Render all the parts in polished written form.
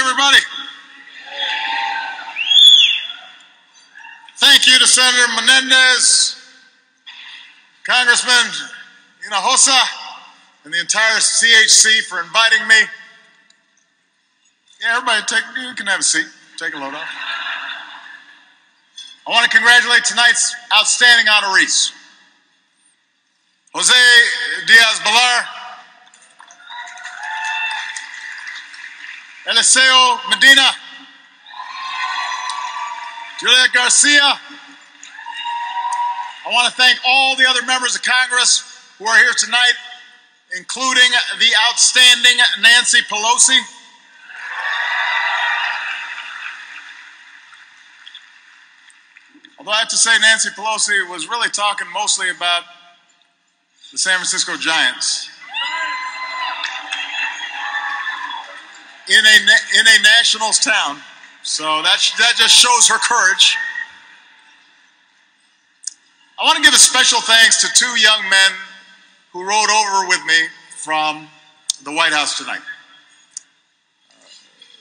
everybody. Thank you to Senator Menendez, Congressman Hinojosa, and the entire CHC for inviting me. Yeah, everybody, you can have a seat. Take a load off. I want to congratulate tonight's outstanding honorees. Jose Diaz-Balart, Eliseo Medina, Juliet Garcia. I want to thank all the other members of Congress who are here tonight, including the outstanding Nancy Pelosi. Although I have to say Nancy Pelosi was really talking mostly about the San Francisco Giants in a Nationals town. So that just shows her courage. I want to give a special thanks to two young men who rode over with me from the White House tonight.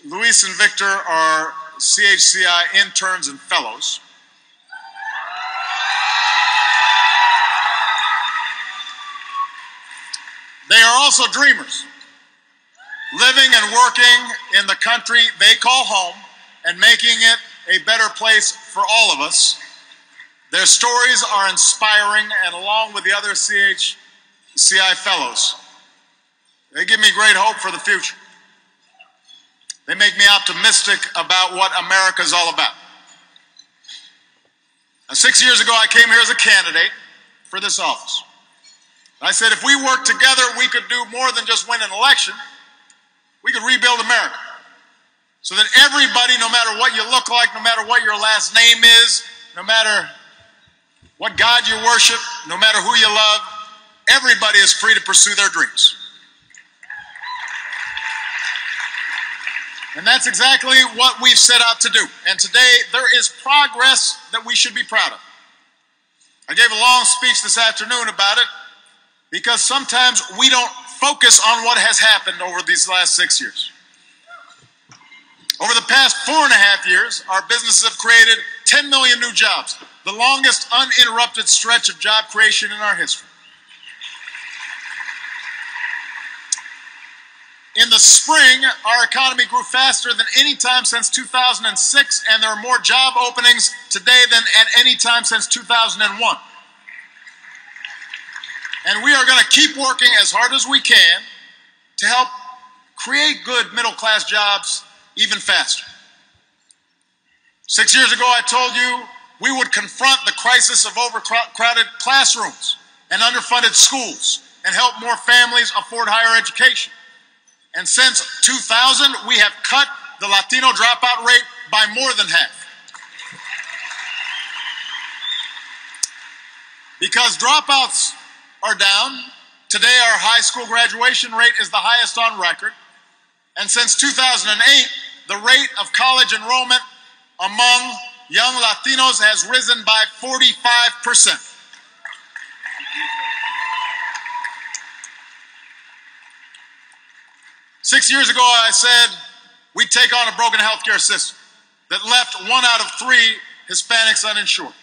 Luis and Victor are CHCI interns and fellows. They are also dreamers, living and working in the country they call home and making it a better place for all of us. Their stories are inspiring, and along with the other CHCI fellows, they give me great hope for the future. They make me optimistic about what America is all about. Now, 6 years ago, I came here as a candidate for this office. I said if we work together, we could do more than just win an election. We could rebuild America so that everybody, no matter what you look like, no matter what your last name is, no matter what God you worship, no matter who you love, everybody is free to pursue their dreams. And that's exactly what we've set out to do. And today, there is progress that we should be proud of. I gave a long speech this afternoon about it, because sometimes we don't focus on what has happened over these last 6 years. Over the past 4.5 years, our businesses have created 10 million new jobs, the longest uninterrupted stretch of job creation in our history. In the spring, our economy grew faster than any time since 2006, and there are more job openings today than at any time since 2001. And we are going to keep working as hard as we can to help create good middle-class jobs even faster. 6 years ago, I told you we would confront the crisis of overcrowded classrooms and underfunded schools and help more families afford higher education. And since 2000, we have cut the Latino dropout rate by more than half. Because dropouts are down. Today, our high school graduation rate is the highest on record. And since 2008, the rate of college enrollment among young Latinos has risen by 45%. Six years ago, I said we'd take on a broken healthcare system that left 1 out of 3 Hispanics uninsured.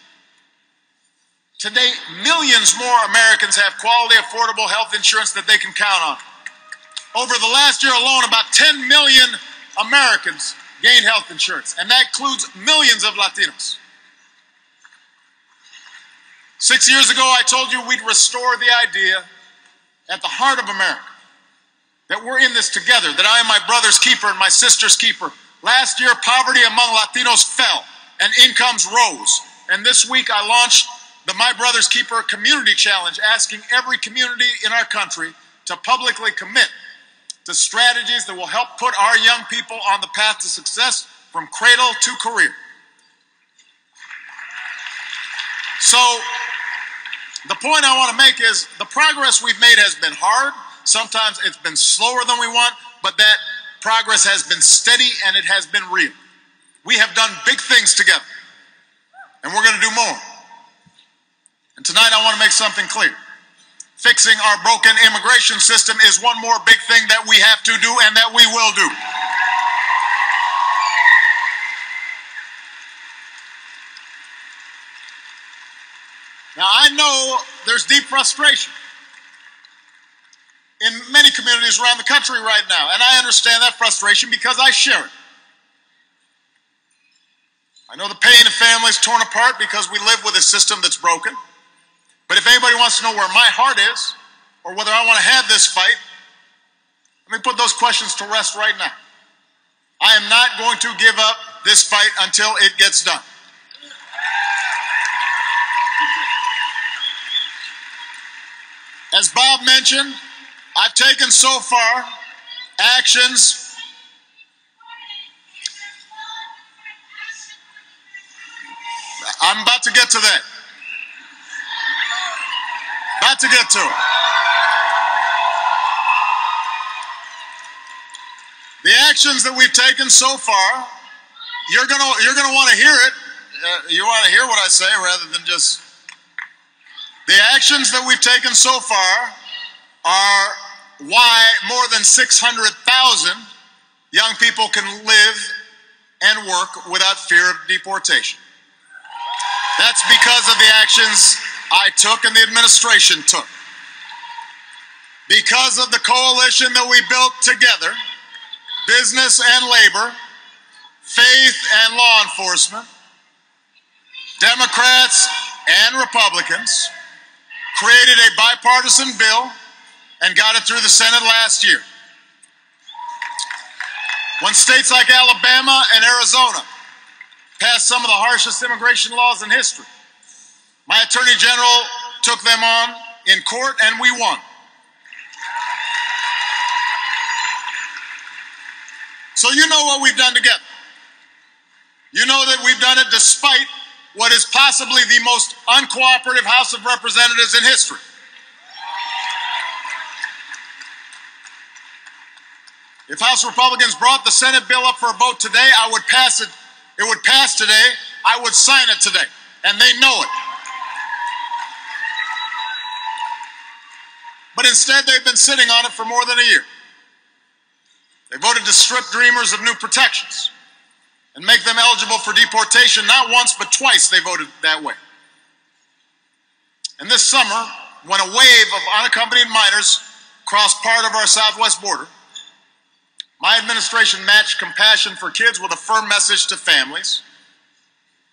Today, millions more Americans have quality, affordable health insurance that they can count on. Over the last year alone, about 10 million Americans gained health insurance, and that includes millions of Latinos. 6 years ago, I told you we'd restore the idea at the heart of America that we're in this together, that I am my brother's keeper and my sister's keeper. Last year, poverty among Latinos fell and incomes rose. And this week, I launched the My Brother's Keeper Community Challenge, asking every community in our country to publicly commit to strategies that will help put our young people on the path to success from cradle to career. So, the point I want to make is the progress we've made has been hard. Sometimes it's been slower than we want, but that progress has been steady and it has been real. We have done big things together, and we're going to do more. And tonight I want to make something clear. Fixing our broken immigration system is one more big thing that we have to do and that we will do. Now, I know there's deep frustration in many communities around the country right now, and I understand that frustration because I share it. I know the pain of families torn apart because we live with a system that's broken. But if anybody wants to know where my heart is, or whether I want to have this fight, let me put those questions to rest right now. I am not going to give up this fight until it gets done. As Bob mentioned, I've taken so far actions I'm about to get to that. About to get to it. The actions that we've taken so far, you're gonna want to hear it. You want to hear what I say rather than just. The actions that we've taken so far are why more than 600,000 young people can live and work without fear of deportation. That's because of the actions I took and the administration took. Because of the coalition that we built together, business and labor, faith and law enforcement, Democrats and Republicans, created a bipartisan bill and got it through the Senate last year. When states like Alabama and Arizona passed some of the harshest immigration laws in history, my Attorney General took them on in court and we won. So you know what we've done together. You know that we've done it despite what is possibly the most uncooperative House of Representatives in history. If House Republicans brought the Senate bill up for a vote today, I would pass it. It would pass today. I would sign it today. And they know it. But instead, they've been sitting on it for more than a year. They voted to strip dreamers of new protections and make them eligible for deportation. Not once, but twice they voted that way. And this summer, when a wave of unaccompanied minors crossed part of our southwest border, my administration matched compassion for kids with a firm message to families.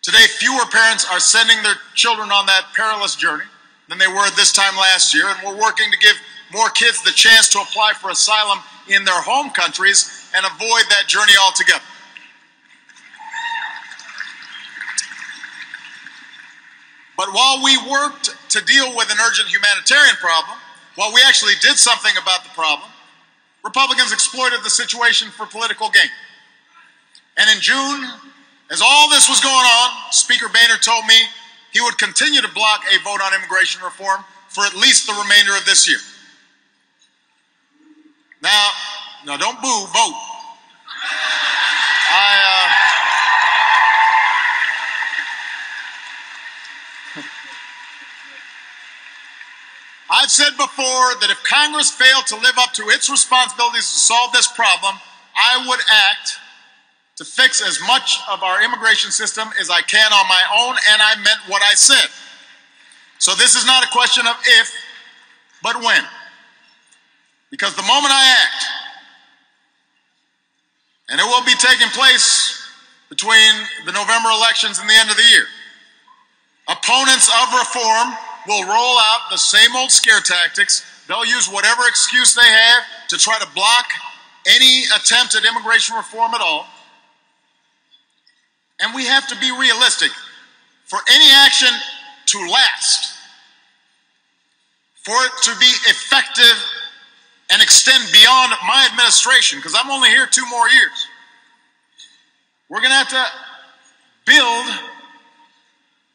Today, fewer parents are sending their children on that perilous journey than they were this time last year, and we're working to give more kids the chance to apply for asylum in their home countries and avoid that journey altogether. But while we worked to deal with an urgent humanitarian problem, while we actually did something about the problem, Republicans exploited the situation for political gain. And in June, as all this was going on, Speaker Boehner told me he would continue to block a vote on immigration reform for at least the remainder of this year. Now don't boo, vote. I've said before that if Congress failed to live up to its responsibilities to solve this problem, I would act to fix as much of our immigration system as I can on my own, and I meant what I said. So this is not a question of if, but when. Because the moment I act, and it will be taking place between the November elections and the end of the year, opponents of reform will roll out the same old scare tactics. They'll use whatever excuse they have to try to block any attempt at immigration reform at all. And we have to be realistic. For any action to last, for it to be effective and extend beyond my administration, because I'm only here 2 more years, we're going to have to build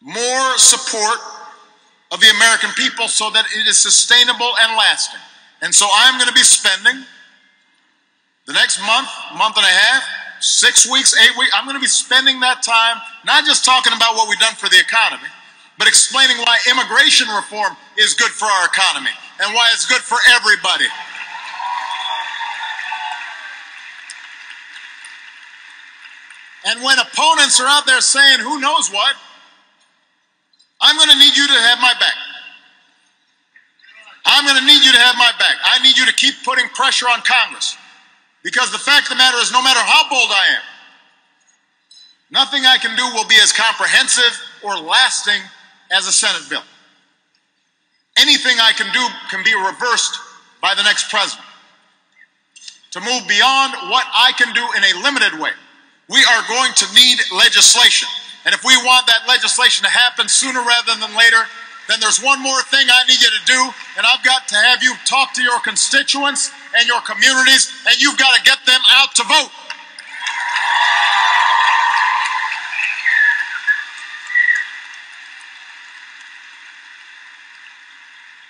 more support of the American people so that it is sustainable and lasting. And so I'm going to be spending the next month and a half, 6 weeks, 8 weeks, I'm going to be spending that time not just talking about what we've done for the economy, but explaining why immigration reform is good for our economy and why it's good for everybody. And when opponents are out there saying who knows what, I'm going to need you to to have my back. I'm going to need you to have my back. I need you to keep putting pressure on Congress, because the fact of the matter is, no matter how bold I am, nothing I can do will be as comprehensive or lasting as a Senate bill. Anything I can do can be reversed by the next president. To move beyond what I can do in a limited way, we are going to need legislation. And if we want that legislation to happen sooner rather than later, then there's one more thing I need you to do, and I've got to have you talk to your constituents and your communities, and you've got to get them out to vote.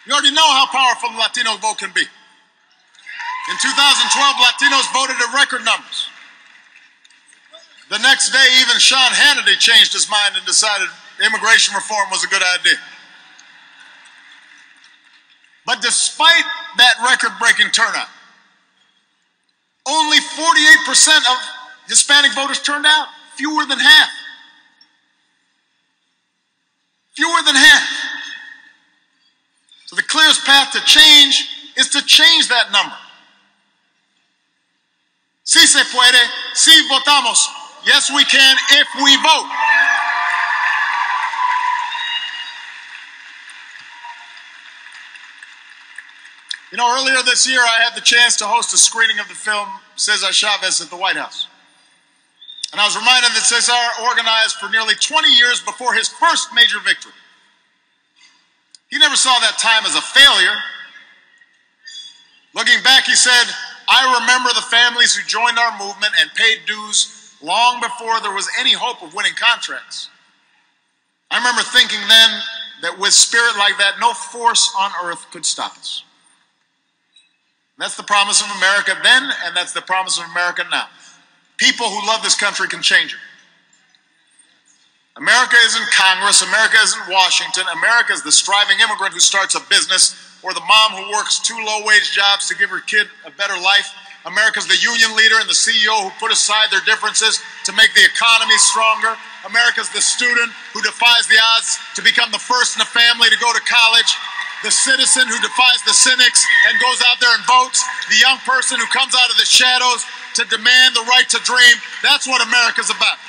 You already know how powerful the Latino vote can be. In 2012, Latinos voted in record numbers. The next day, even Sean Hannity changed his mind and decided immigration reform was a good idea. But despite that record-breaking turnout, only 48% of Hispanic voters turned out, fewer than half. Fewer than half. So the clearest path to change is to change that number. Si se puede, si votamos. Yes, we can if we vote. You know, earlier this year, I had the chance to host a screening of the film Cesar Chavez at the White House. And I was reminded that Cesar organized for nearly 20 years before his first major victory. He never saw that time as a failure. Looking back, he said, "I remember the families who joined our movement and paid dues long before there was any hope of winning contracts. I remember thinking then that with spirit like that, no force on earth could stop us." That's the promise of America then, and that's the promise of America now. People who love this country can change it. America isn't Congress. America isn't Washington. America is the striving immigrant who starts a business, or the mom who works 2 low-wage jobs to give her kid a better life. America's the union leader and the CEO who put aside their differences to make the economy stronger. America's the student who defies the odds to become the first in a family to go to college. The citizen who defies the cynics and goes out there and votes. The young person who comes out of the shadows to demand the right to dream. That's what America's about.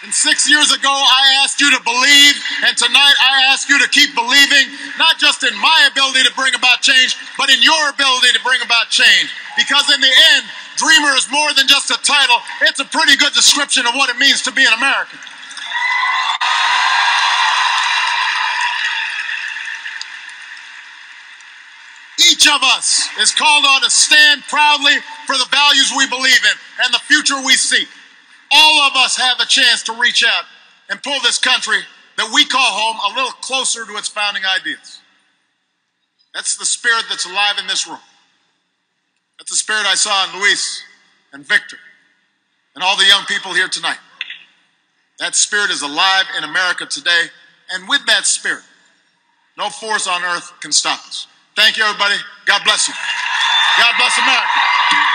And 6 years ago, I asked you to believe, and tonight I ask you to keep believing, not just in my ability to bring about change, but in your ability to bring about change. Because in the end, dreamer is more than just a title. It's a pretty good description of what it means to be an American. Each of us is called on to stand proudly for the values we believe in and the future we seek. All of us have a chance to reach out and pull this country that we call home a little closer to its founding ideals. That's the spirit that's alive in this room. That's the spirit I saw in Luis and Victor and all the young people here tonight. That spirit is alive in America today, and with that spirit, no force on earth can stop us. Thank you, everybody. God bless you. God bless America.